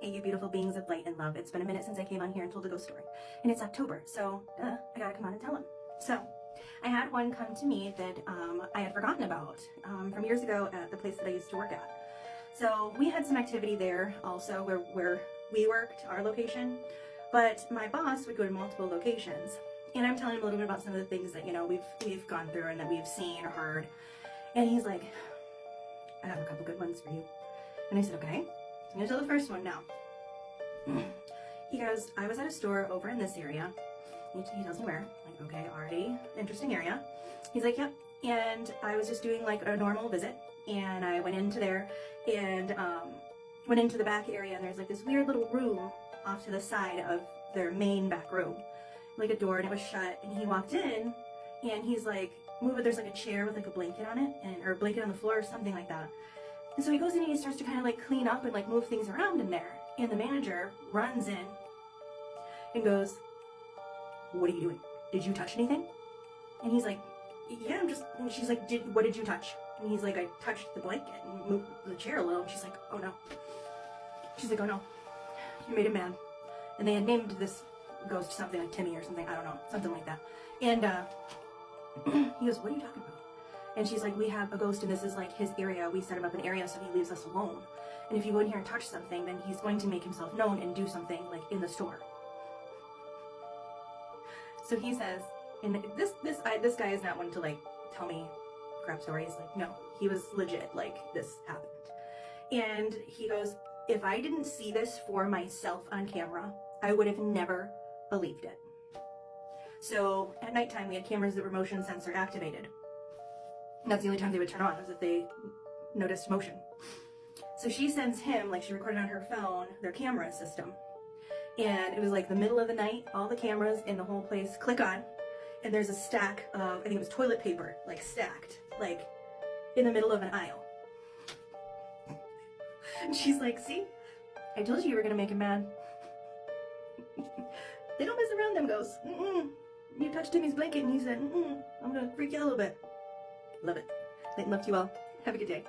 Hey, you beautiful beings of light and love. It's been a minute since I came on here and told a ghost story. And it's October, so I gotta come on and tell them. So, I had one come to me that I had forgotten about from years ago at the place that I used to work at. So, we had some activity there also where we worked, our location, but my boss would go to multiple locations. And I'm telling him a little bit about some of the things that, you know, we've gone through and that we've seen or heard. And he's like, I have a couple good ones for you. And I said, okay. I'm gonna tell the first one now. He goes, I was at a store over in this area. He tells me where. I'm like, okay, already interesting area. He's like, yep. And I was just doing like a normal visit. And I went into there and went into the back area. And there's like this weird little room off to the side of their main back room. Like a door, and it was shut. And he walked in and he's like, there's like a chair with like a blanket on it, or a blanket on the floor or something like that. And so he goes in and he starts to kind of like clean up and like move things around in there. And the manager runs in and goes, what are you doing? Did you touch anything? And he's like, yeah, I'm just, and she's like, what did you touch? And he's like, I touched the blanket and moved the chair a little. And she's like, oh no. She's like, oh no, you made him mad. And they had named this ghost something like Timmy or something, I don't know, something like that. And he goes, what are you talking about? And she's like, we have a ghost and this is like his area. We set him up an area so he leaves us alone. And if you go in here and touch something, then he's going to make himself known and do something like in the store. So he says, and this guy is not one to like tell me crap stories. Like, no, he was legit, like this happened. And he goes, if I didn't see this for myself on camera, I would have never believed it. So at nighttime, we had cameras that were motion sensor activated. And that's the only time they would turn on, was if they noticed motion. So she sends him, like she recorded on her phone, their camera system. And it was like the middle of the night, all the cameras in the whole place click on. And there's a stack of, I think it was toilet paper, like stacked, like in the middle of an aisle. And she's like, see, I told you were gonna make him mad. They don't mess around, them ghosts. You touched Timmy's blanket and he said, I'm gonna freak you out a little bit. Love it. Light and love to you all. Have a good day.